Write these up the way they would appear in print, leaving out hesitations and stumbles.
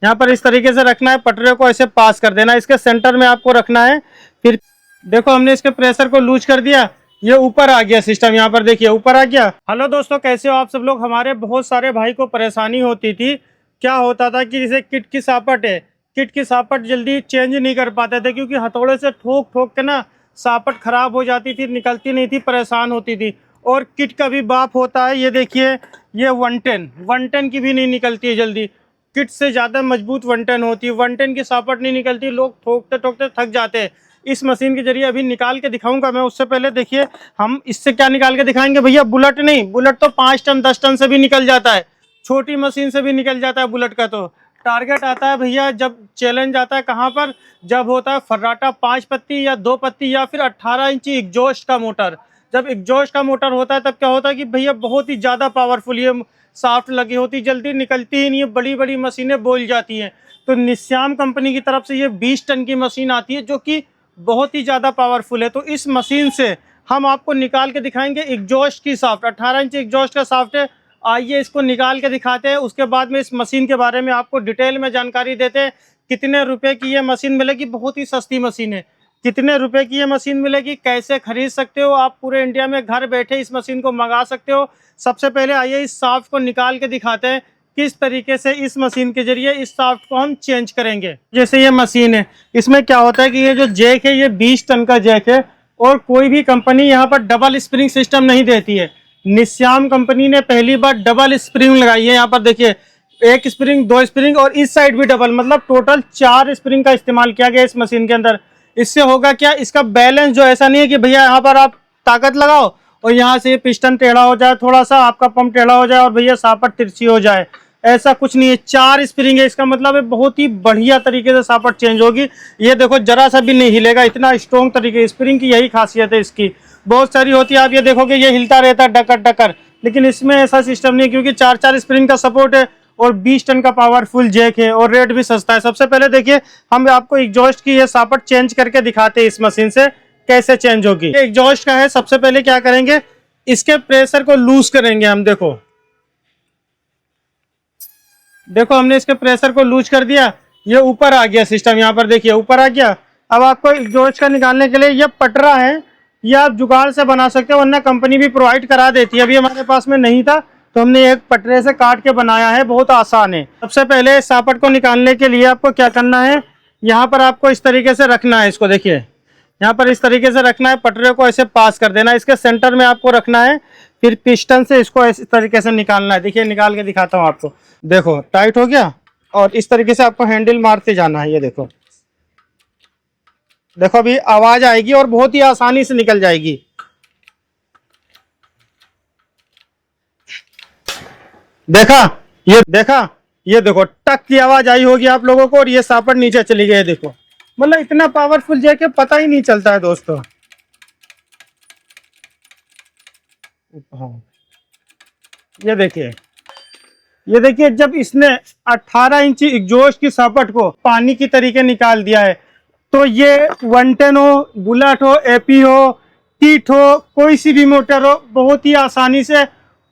यहाँ पर इस तरीके से रखना है, पटरे को ऐसे पास कर देना, इसके सेंटर में आपको रखना है। फिर देखो हमने इसके प्रेशर को लूज कर दिया, ये ऊपर आ गया सिस्टम, यहाँ पर देखिए ऊपर आ गया। हेलो दोस्तों, कैसे हो आप सब लोग। हमारे बहुत सारे भाई को परेशानी होती थी। क्या होता था कि जैसे किट की सापट है, किट की सापट जल्दी चेंज नहीं कर पाते थे क्योंकि हथौड़े से ठोक ठोक के ना सापट खराब हो जाती थी, निकलती नहीं थी, परेशान होती थी। और किट का भी बाप होता है, ये देखिए ये 110 की भी नहीं निकलती है जल्दी, किट से ज़्यादा मजबूत 110 होती है, 110 की सापट नहीं निकलती, लोग ठोकते ठोकते थक जाते हैं। इस मशीन के जरिए अभी निकाल के दिखाऊंगा मैं। उससे पहले देखिए हम इससे क्या निकाल के दिखाएंगे भैया, बुलेट नहीं, बुलेट तो 5 टन 10 टन से भी निकल जाता है, छोटी मशीन से भी निकल जाता है बुलेट का। तो टारगेट आता है भैया, जब चैलेंज आता है कहाँ पर, जब होता है फर्राटा 5 पत्ती या 2 पत्ती या फिर 18 इंची एग्जॉस्ट का मोटर। जब एग्जॉस्ट का मोटर होता है तब क्या होता है कि भैया बहुत ही ज़्यादा पावरफुल ये साफ्ट लगी होती, जल्दी निकलती ही नहीं है, बड़ी बड़ी मशीनें बोल जाती हैं। तो निस्याम कंपनी की तरफ से ये 20 टन की मशीन आती है जो कि बहुत ही ज़्यादा पावरफुल है। तो इस मशीन से हम आपको निकाल के दिखाएंगे एग्जॉस्ट की साफ्ट, 18 इंच एग्जॉस्ट का साफ्ट है। आइए इसको निकाल के दिखाते हैं, उसके बाद में इस मशीन के बारे में आपको डिटेल में जानकारी देते हैं। कितने रुपए की ये मशीन मिलेगी, बहुत ही सस्ती मशीन है। कितने रुपए की ये मशीन मिलेगी, कैसे खरीद सकते हो आप, पूरे इंडिया में घर बैठे इस मशीन को मंगा सकते हो। सबसे पहले आइए इस साफ्ट को निकाल के दिखाते हैं किस तरीके से इस मशीन के जरिए इस साफ्ट को हम चेंज करेंगे। जैसे ये मशीन है, इसमें क्या होता है कि ये जो जैक है ये 20 टन का जैक है और कोई भी कंपनी यहाँ पर डबल स्प्रिंग सिस्टम नहीं देती है। निस्याम कंपनी ने पहली बार डबल स्प्रिंग लगाई है। यहाँ पर देखिए 1 स्प्रिंग, 2 स्प्रिंग और इस साइड भी डबल, मतलब टोटल 4 स्प्रिंग का इस्तेमाल किया गया इस मशीन के अंदर। इससे होगा क्या, इसका बैलेंस जो ऐसा नहीं है कि भैया यहाँ पर आप ताकत लगाओ और यहाँ से पिस्टन टेढ़ा हो जाए, थोड़ा सा आपका पंप टेढ़ा हो जाए और भैया सापट तिरछी हो जाए, ऐसा कुछ नहीं है। 4 स्प्रिंग है, इसका मतलब है बहुत ही बढ़िया तरीके से सापट चेंज होगी। ये देखो जरा सा भी नहीं हिलेगा, इतना स्ट्रॉन्ग तरीके, स्प्रिंग की यही खासियत है इसकी। बहुत सारी होती है, आप ये देखोगे ये हिलता रहता है डकर डकर, लेकिन इसमें ऐसा सिस्टम नहीं है क्योंकि 4 स्प्रिंग का सपोर्ट है और 20 टन का पावरफुल जैक है और रेट भी सस्ता है। सबसे पहले देखिए हम आपको एग्जॉस्ट की ये सापट चेंज करके दिखाते हैं इस मशीन से कैसे चेंज होगी। ये एग्जॉस्ट का है, सबसे पहले क्या करेंगे, इसके प्रेशर को लूज करेंगे हम। देखो हमने इसके प्रेशर को लूज कर दिया, ये ऊपर आ गया सिस्टम, यहाँ पर देखिए ऊपर आ गया। अब आपको एग्जॉस्ट का निकालने के लिए ये पटरा है, ये आप जुगाड़ से बना सकते हो, वरना कंपनी भी प्रोवाइड करा देती है। अभी हमारे पास में नहीं था तो हमने एक पटरे से काट के बनाया है, बहुत आसान है। सबसे पहले सापट को निकालने के लिए आपको क्या करना है, यहाँ पर आपको इस तरीके से रखना है, इसको देखिए यहाँ पर इस तरीके से रखना है, पटरे को ऐसे पास कर देना, इसके सेंटर में आपको रखना है। फिर पिस्टन से इसको इस तरीके से निकालना है। देखिए निकाल के दिखाता हूँ आपको, देखो टाइट हो गया और इस तरीके से आपको हैंडल मारते जाना है। ये देखो देखो अभी आवाज आएगी और बहुत ही आसानी से निकल जाएगी। देखा ये देखो टक की आवाज आई होगी आप लोगों को और ये सापट नीचे चली गई। देखो मतलब इतना पावरफुल जैक है, पता ही नहीं चलता है दोस्तों। ये देखिए जब इसने 18 इंची एग्जॉस्ट की सापट को पानी की तरीके निकाल दिया है, तो ये 110 हो, बुलेट हो, एपी हो, टीट हो, कोई सी भी मोटर हो, बहुत ही आसानी से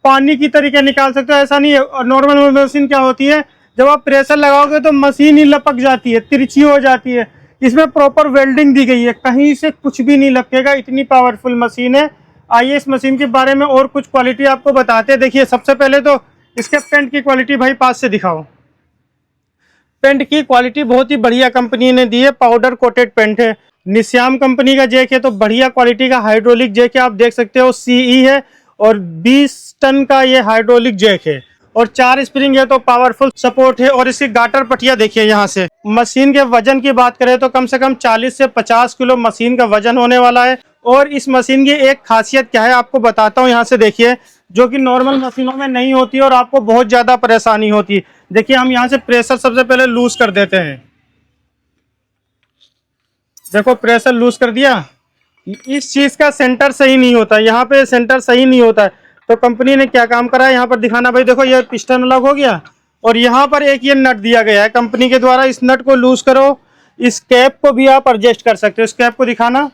पानी की तरीके निकाल सकते हो। ऐसा नहीं है, और नॉर्मल मशीन क्या होती है, जब आप प्रेशर लगाओगे तो मशीन ही लपक जाती है, तिरछी हो जाती है। इसमें प्रॉपर वेल्डिंग दी गई है, कहीं से कुछ भी नहीं लपकेगा, इतनी पावरफुल मशीन है। आइए इस मशीन के बारे में और कुछ क्वालिटी आपको बताते हैं। देखिए सबसे पहले तो इसके पेंट की क्वालिटी भाई पास से दिखाओ। पेंट की क्वालिटी बहुत ही बढ़िया कंपनी ने दी है, पाउडर कोटेड पेंट है। निस्याम कंपनी का जैक है तो बढ़िया क्वालिटी का हाइड्रोलिक जैक है, आप देख सकते हो सीई है और 20 टन का ये हाइड्रोलिक जैक है और 4 स्प्रिंग है तो पावरफुल सपोर्ट है। और इसकी गाटर पटिया देखिए, यहाँ से मशीन के वजन की बात करें तो कम से कम 40 से 50 किलो मशीन का वजन होने वाला है। और इस मशीन की एक खासियत क्या है आपको बताता हूँ, यहाँ से देखिए, जो कि नॉर्मल मशीनों में नहीं होती और आपको बहुत ज्यादा परेशानी होती है। देखिए हम यहाँ से प्रेशर सबसे पहले लूज कर देते हैं। देखो प्रेशर लूज कर दिया, इस चीज का सेंटर सही नहीं होता, यहाँ पे सेंटर सही नहीं होता है। तो कंपनी ने क्या काम करा है, यहाँ पर दिखाना भाई, देखो ये पिस्टन अलग हो गया और यहाँ पर एक ये नट दिया गया है कंपनी के द्वारा, इस नट को लूज करो। इस कैप को भी आप एडजस्ट कर सकते हो, इस कैप को दिखाना,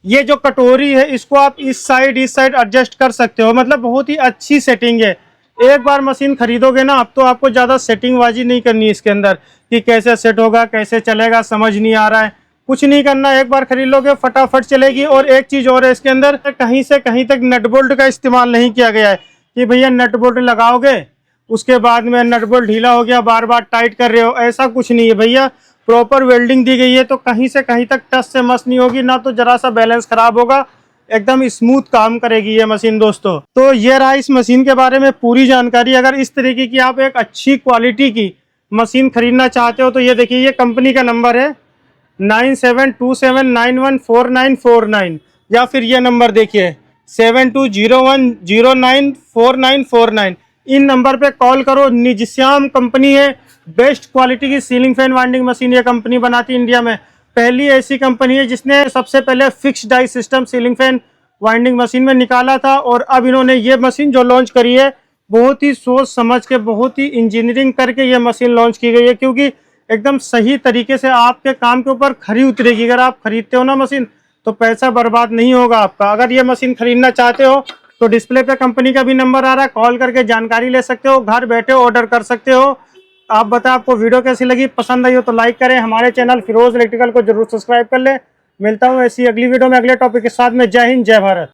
ये जो कटोरी है इसको आप इस साइड एडजस्ट कर सकते हो, मतलब बहुत ही अच्छी सेटिंग है। एक बार मशीन खरीदोगे ना, अब तो आपको ज़्यादा सेटिंग बाजी नहीं करनी है इसके अंदर कि कैसे सेट होगा, कैसे चलेगा, समझ नहीं आ रहा है, कुछ नहीं करना। एक बार खरीद लोगे फटाफट चलेगी। और एक चीज़ और है, इसके अंदर कहीं से कहीं तक नट बोल्ट का इस्तेमाल नहीं किया गया है कि भैया नट बोल्ट लगाओगे उसके बाद में नट बोल्ट ढीला हो गया बार बार टाइट कर रहे हो, ऐसा कुछ नहीं है भैया। प्रॉपर वेल्डिंग दी गई है, तो कहीं से कहीं तक टच से मस नहीं होगी, ना तो जरा सा बैलेंस खराब होगा, एकदम स्मूथ काम करेगी ये मशीन दोस्तों। तो ये रहा इस मशीन के बारे में पूरी जानकारी। अगर इस तरीके की आप एक अच्छी क्वालिटी की मशीन खरीदना चाहते हो तो ये देखिए, ये कंपनी का नंबर है 9727914949, या फिर ये नंबर देखिए 7201094949। इन नंबर पे कॉल करो। निजश्याम कंपनी है, बेस्ट क्वालिटी की सीलिंग फैन वाइंडिंग मशीन ये कंपनी बनाती है इंडिया में। पहली ऐसी कंपनी है जिसने सबसे पहले fix die system ceiling fan winding machine में निकाला था, और अब इन्होंने ये मशीन जो लॉन्च करी है बहुत ही सोच समझ के, बहुत ही इंजीनियरिंग करके ये मशीन लॉन्च की गई है, क्योंकि एकदम सही तरीके से आपके काम के ऊपर खरी उतरेगी। अगर आप खरीदते हो ना मशीन तो पैसा बर्बाद नहीं होगा आपका। अगर ये मशीन खरीदना चाहते हो तो डिस्प्ले पे कंपनी का भी नंबर आ रहा है, कॉल करके जानकारी ले सकते हो, घर बैठे ऑर्डर कर सकते हो। आप बताएं आपको वीडियो कैसी लगी, पसंद आई हो तो लाइक करें, हमारे चैनल फिरोज इलेक्ट्रिकल को जरूर सब्सक्राइब कर ले। मिलता हूँ ऐसी अगली वीडियो में अगले टॉपिक के साथ में। जय हिंद, जय भारत।